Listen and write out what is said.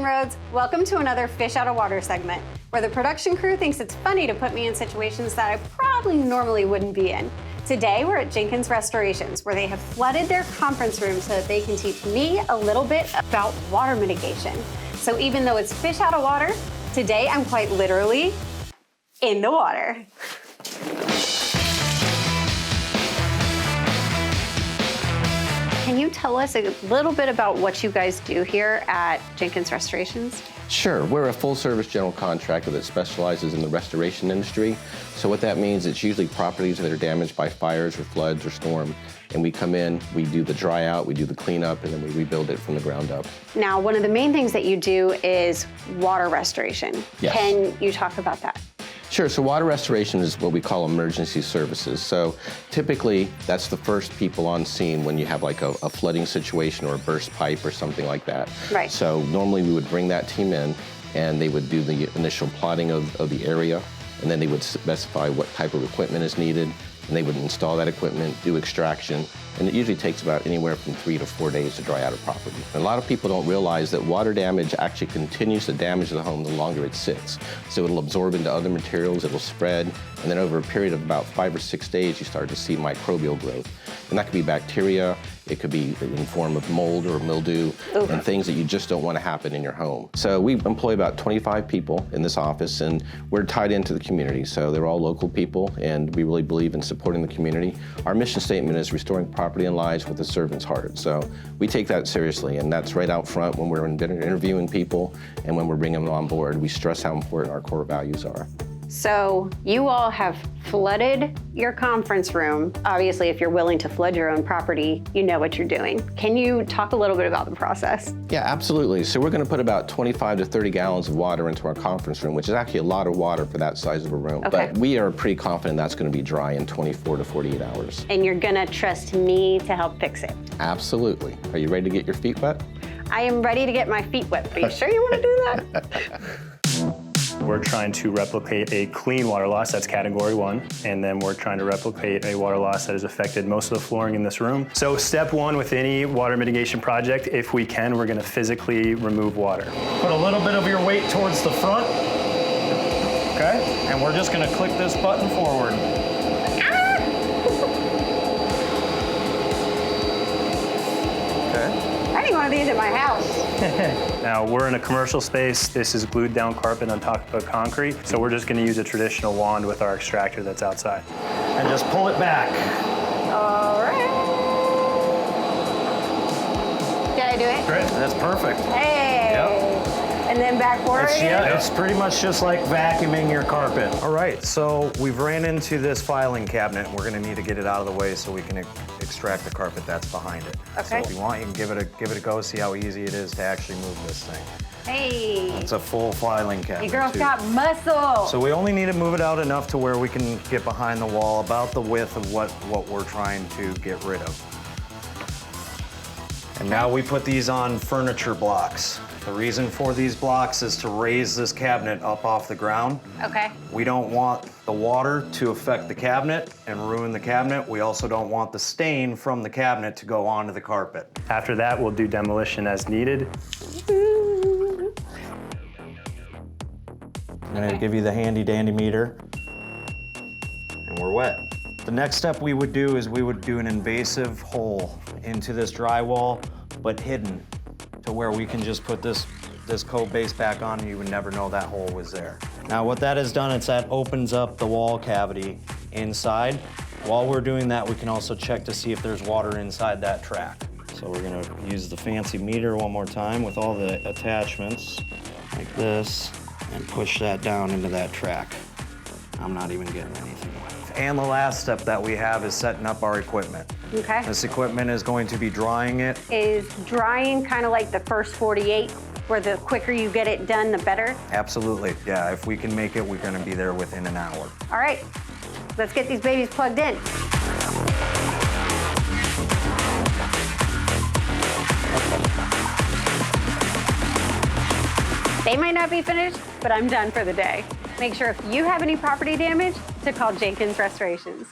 inroads. Welcome to another Fish Out of Water segment, where the production crew thinks it's funny to put me in situations that I probably normally wouldn't be in. Today, we're at Jenkins Restorations, where they have flooded their conference room so that they can teach me a little bit about water mitigation. So even though it's fish out of water, today I'm quite literally in the water. Can you tell us a little bit about what you guys do here at Jenkins Restorations? Sure, we're a full-service general contractor that specializes in the restoration industry. So what that means, it's usually properties that are damaged by fires or floods or storm. And we come in, we do the dry out, we do the cleanup, and then we rebuild it from the ground up. Now, one of the main things that you do is water restoration. Yes. Can you talk about that? Sure, so water restoration is what we call emergency services. So typically, that's the first people on scene when you have like a flooding situation or a burst pipe or something like that. Right. So normally we would bring that team in and they would do the initial plotting of the area, and then they would specify what type of equipment is needed, and they would install that equipment, do extraction, and it usually takes about anywhere from 3 to 4 days to dry out a property. And a lot of people don't realize that water damage actually continues to damage the home the longer it sits. So it'll absorb into other materials, it'll spread, and then over a period of about 5 or 6 days, you start to see microbial growth. And that could be bacteria, it could be in the form of mold or mildew, and things that you just don't want to happen in your home. So we employ about 25 people in this office, and we're tied into the community. So they're all local people, and we really believe in supporting the community. Our mission statement is restoring property and lives with a servant's heart. So we take that seriously, and that's right out front when we're interviewing people and when we're bringing them on board. We stress how important our core values are. So you all have flooded your conference room. Obviously, if you're willing to flood your own property, you know what you're doing. Can you talk a little bit about the process? Yeah, absolutely. So we're going to put about 25 to 30 gallons of water into our conference room, which is actually a lot of water for that size of a room. Okay. But we are pretty confident that's going to be dry in 24 to 48 hours. And you're gonna trust me to help fix it? Absolutely. Are you ready to get your feet wet? I am ready to get my feet wet. Are you sure you want to do that? We're trying to replicate a clean water loss, that's category 1, and then we're trying to replicate a water loss that has affected most of the flooring in this room. So step 1 with any water mitigation project, if we can, we're gonna physically remove water. Put a little bit of your weight towards the front, okay? And we're just gonna click this button forward. I need one of these at my house. Now, we're in a commercial space. This is glued down carpet on top of concrete, so we're just gonna use a traditional wand with our extractor that's outside. And just pull it back. All right. Did I do it? Great, that's perfect. Hey. Yep. And then back forward again? Yeah, it's pretty much just like vacuuming your carpet. All right, so we've ran into this filing cabinet, and we're gonna need to get it out of the way so we can extract the carpet that's behind it. Okay. So if you want, you can give it a go, see how easy it is to actually move this thing. Hey. It's a full filing cabinet, Your girl's too. got muscle. So we only need to move it out enough to where we can get behind the wall, about the width of what we're trying to get rid of. And now we put these on furniture blocks. The reason for these blocks is to raise this cabinet up off the ground. Okay. We don't want the water to affect the cabinet and ruin the cabinet. We also don't want the stain from the cabinet to go onto the carpet. After that, we'll do demolition as needed. I'm gonna give you the handy dandy meter. And we're wet. The next step we would do is we would do an invasive hole into this drywall, but hidden, to where we can just put this coat base back on and you would never know that hole was there. Now what that has done is that opens up the wall cavity inside. While we're doing that, we can also check to see if there's water inside that track. So we're gonna use the fancy meter one more time with all the attachments, like this, and push that down into that track. I'm not even getting anything wet. And the last step that we have is setting up our equipment. Okay. This equipment is going to be drying it. Is drying kind of like the first 48, where the quicker you get it done, the better? Absolutely, yeah, if we can make it, we're gonna be there within an hour. All right, let's get these babies plugged in. They might not be finished, but I'm done for the day. Make sure if you have any property damage to call Jenkins Restorations.